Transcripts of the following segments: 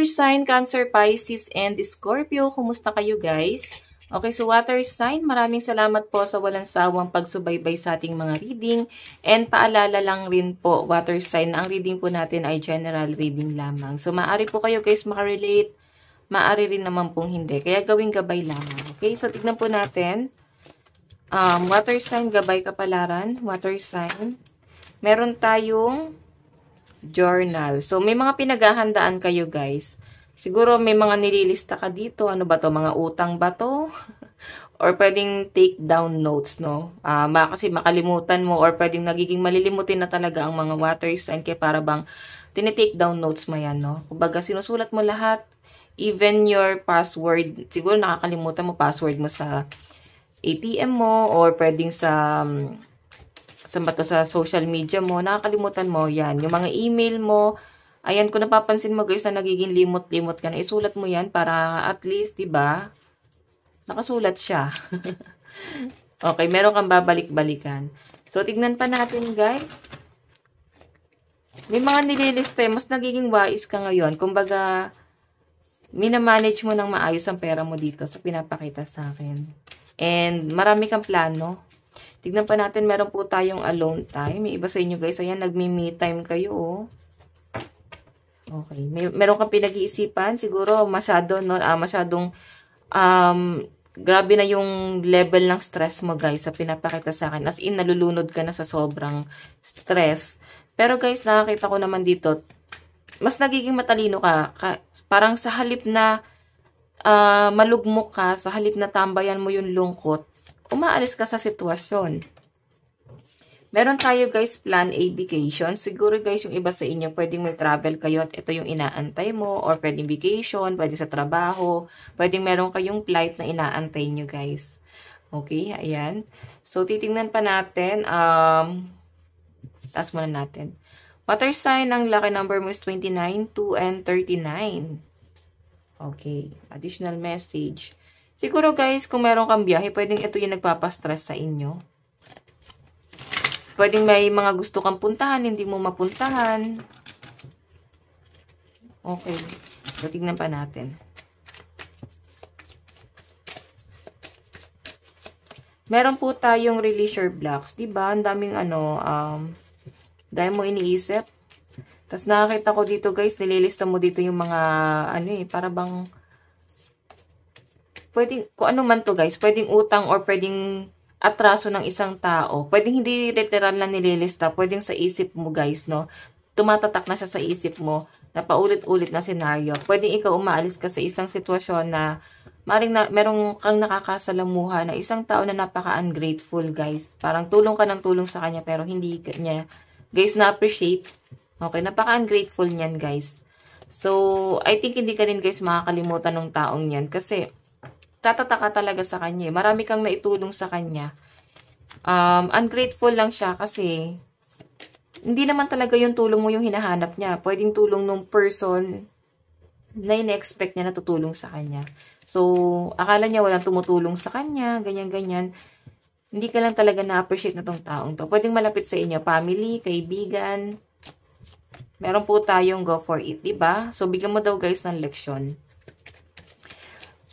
water sign, Cancer, Pisces, and Scorpio. Kumusta kayo guys? Okay, so water sign, maraming salamat po sa walang sawang pagsubaybay sa ating mga reading. And paalala lang rin po, water sign, ang reading po natin ay general reading lamang. So maaari po kayo guys makarelate, maaari rin naman pong hindi. Kaya gawing gabay lamang. Okay, so tignan po natin. Water sign, gabay kapalaran, water sign. Meron tayong journal. So, may mga pinaghahandaan kayo, guys. Siguro may mga nililista ka dito. Ano ba to? Mga utang ba to? Or pwedeng take down notes, no? Kasi makalimutan mo or pwedeng nagiging malilimutin na talaga ang mga water sign kaya para bang tinitake down notes mo yan, no? Kumbaga, sinusulat mo lahat. Even your password. Siguro nakakalimutan mo password mo sa ATM mo or pwedeng sa social media mo, nakakalimutan mo yan. Yung mga email mo, ayan, kung napapansin mo guys na nagiging limot-limot ka na, isulat mo yan para at least, diba, nakasulat siya. Okay, meron kang babalik-balikan. So, tignan pa natin guys. May mga nililista, mas nagiging wais ka ngayon. Kumbaga, minamanage mo ng maayos ang pera mo dito sa pinapakita sa akin. And marami kang plano. Tignan pa natin, meron po tayong alone time. May iba sa inyo guys, ayan, nagme-me time kayo, oh. Okay, meron kang pinag-iisipan, siguro masyado, no? Masyadong, grabe na yung level ng stress mo guys sa pinapakita sa akin. As in, nalulunod ka na sa sobrang stress. Pero guys, nakakita ko naman dito, mas nagiging matalino ka. Parang sa halip na malugmok ka, sa halip na tambayan mo yung lungkot, umaalis ka sa sitwasyon. Meron tayo guys, plan A vacation. Siguro guys, yung iba sa inyo, pwedeng may travel kayo at ito yung inaantay mo. Or pwedeng vacation, pwedeng sa trabaho. Pwedeng meron kayong flight na inaantay nyo guys. Okay, ayan. So, titingnan pa natin. Taas muna natin. Water sign, ang lucky number mo is 29, 2, and 39. Okay, additional message. Siguro guys, kung meron kang biyahe, pwedeng ito yung nagpapastress sa inyo. Pwedeng may mga gusto kang puntahan, hindi mo mapuntahan. Okay, so tignan pa natin. Meron po tayong release your blocks. Diba? Ang daming dahil mo iniisip. Tapos nakakita ko dito guys, nililista mo dito yung mga, para bang, pwedeng, kung ano man to guys, pwedeng utang or pwedeng atraso ng isang tao. Pwedeng hindi literal na nililista, pwedeng sa isip mo guys, no? Tumatatak na siya sa isip mo, na paulit-ulit na senaryo. Pwedeng ikaw umaalis ka sa isang sitwasyon na, merong kang nakakasalamuha na isang tao na napaka-ungrateful guys. Parang tulong ka ng tulong sa kanya pero hindi niya, guys, na-appreciate. Okay, napaka-ungrateful niyan, guys. So, I think hindi ka rin, guys, makakalimutan ng taong yan. Kasi, tatataka talaga sa kanya. Marami kang naitulong sa kanya. Ungrateful lang siya kasi, hindi naman talaga yung tulong mo yung hinahanap niya. Pwedeng tulong ng person na in-expect niya na tutulong sa kanya. So, akala niya walang tumutulong sa kanya, ganyan-ganyan. Hindi ka lang talaga na-appreciate na tong taong to. Pwedeng malapit sa inyo, family, kaibigan. Meron po tayong go for it, diba? So, bigyan mo daw guys ng leksyon.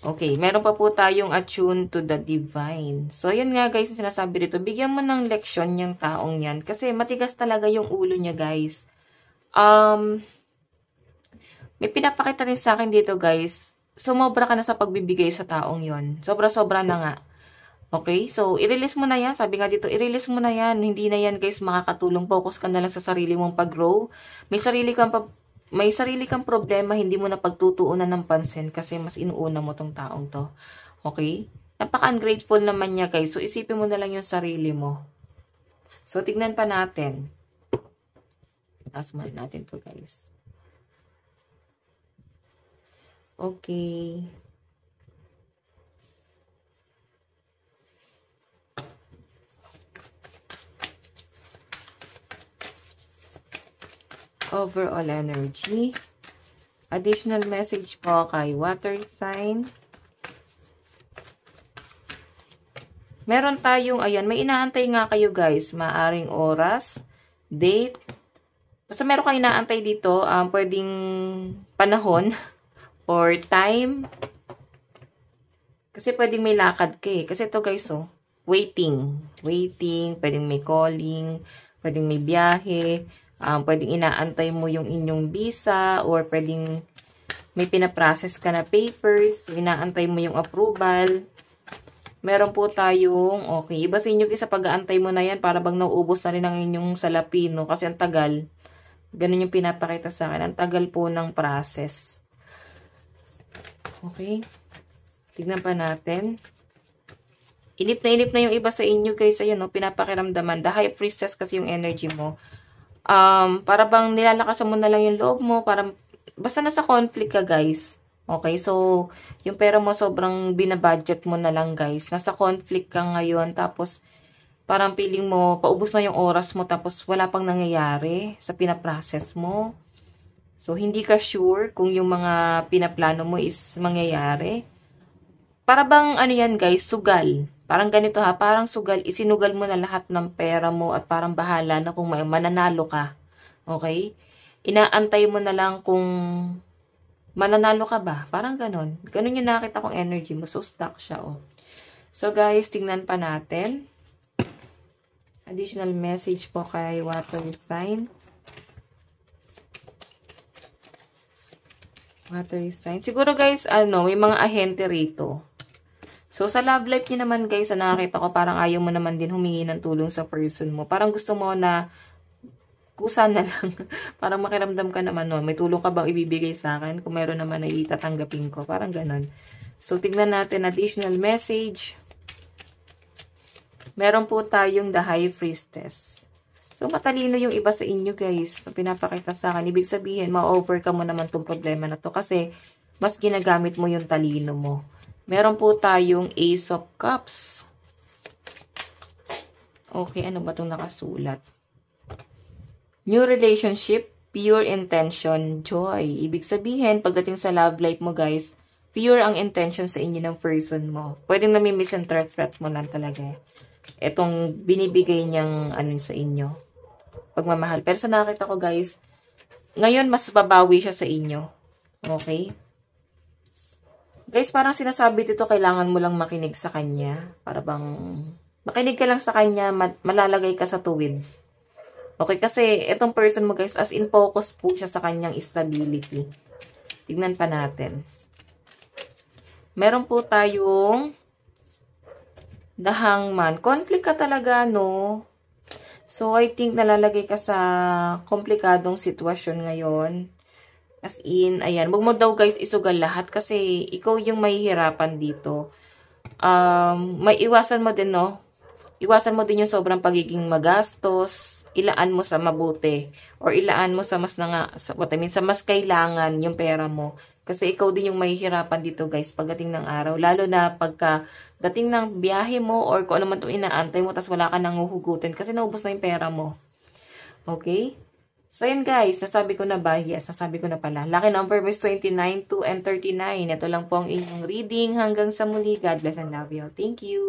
Okay, meron pa po tayong attune to the divine. So, yun nga guys, yung sinasabi dito, bigyan mo ng leksyon yung taong yan. Kasi matigas talaga yung ulo niya guys. May pinapakita rin sa akin dito guys, sumobra ka na sa pagbibigay sa taong yon. Sobra-sobra na nga. Okay, so i-release mo na yan. Sabi nga dito, i-release mo na yan. Hindi na yan guys makakatulong. Focus ka na lang sa sarili mong pag-grow. May sarili kang problema, hindi mo na pagtutuunan ng pansin kasi mas inuuna mo tong taong to. Okay? Napaka-ungrateful naman niya guys. So isipin mo na lang yung sarili mo. So tignan pa natin. Taas mo natin to guys. Okay. Overall energy. Additional message po kay water sign. Meron tayong, ayan, may inaantay nga kayo guys. Maaring oras, date. Basta meron kayo inaantay dito, pwedeng panahon. or time. Kasi pwedeng may lakad ka eh. Kasi ito guys, oh, waiting. Waiting, pwedeng may calling, pwedeng may biyahe, pwedeng inaantay mo yung inyong visa, or pwedeng may pinaprocess ka na papers, inaantay mo yung approval. Meron po tayong, okay, iba sa inyo sa pag-aantay mo na yan, para bang nauubos na rin ang inyong salapi, no? Kasi ang tagal. Ganun yung pinapakita sa akin. Ang tagal po ng process. Okay. Tignan pa natin. Inip na yung iba sa inyo guys. Ayan, no? Pinapakiramdaman. The High Priestess kasi yung energy mo. Para bang nilalakasan mo na lang yung loob mo. Basta nasa conflict ka guys. Okay, so yung pera mo sobrang binabudget mo na lang guys. Nasa conflict ka ngayon. Tapos parang feeling mo, paubos na yung oras mo. Tapos wala pang nangyayari sa pinaprocess mo. So hindi ka sure kung yung mga pinaplano mo is mangyayari. Para bang, ano yan guys, sugal. Parang ganito ha, parang sugal, isinugal mo na lahat ng pera mo at parang bahala na kung mananalo ka. Okay? Inaantay mo na lang kung mananalo ka ba. Parang ganon. Ganon yung nakita kong energy mo. So, stuck siya, oh. So, guys, tingnan pa natin. Additional message po kay water sign. Water sign. Siguro, guys, may mga ahente rito. So, sa love life niyo naman guys, nakakita ko parang ayaw mo naman din humingi ng tulong sa person mo. Parang gusto mo na kusa na lang. Parang makiramdam ka naman, no? May tulong ka bang ibibigay sa akin? Kung meron naman ay tatanggapin ko. Parang ganon. So, tignan natin additional message. Meron po tayong the High Priestess. So, matalino yung iba sa inyo guys. Pinapakita sa akin. Ibig sabihin, ma-overcome mo naman tong problema na to kasi mas ginagamit mo yung talino mo. Meron po tayong Ace of Cups. Okay, ano ba itong nakasulat? New relationship, pure intention, joy. Ibig sabihin, pagdating sa love life mo guys, pure ang intention sa inyo ng person mo. Pwedeng nami-misinterpret mo lang talaga. Itong binibigay niyang sa inyo. Pagmamahal. Pero sa nakita ko guys, ngayon mas babawi siya sa inyo. Okay? Guys, parang sinasabi dito, kailangan mo lang makinig sa kanya. Para bang, makinig ka lang sa kanya, malalagay ka sa tuwid. Okay, kasi itong person mo guys, as in focus po siya sa kanyang stability. Tignan pa natin. Meron po tayong the Hangman. Conflict ka talaga, no? So, I think nalalagay ka sa komplikadong sitwasyon ngayon. As in, ayan. Huwag mo daw guys isugal lahat kasi ikaw yung mahihirapan dito. May iwasan mo din, no? Iwasan mo din yung sobrang pagiging magastos. Ilaan mo sa mabuti. Or ilaan mo sa sa mas kailangan yung pera mo. Kasi ikaw din yung mahihirapan dito guys pagdating ng araw. Lalo na pagka dating ng biyahe mo or kung ano man itong inaantay mo tas wala ka nang huhugutin kasi naubos na yung pera mo. Okay? So, yun guys, nasabi ko na ba? Yes, nasabi ko na pala. Lucky number is 29, 2, and 39. Ito lang po ang inyong reading. Hanggang sa muli. God bless and love you. Thank you.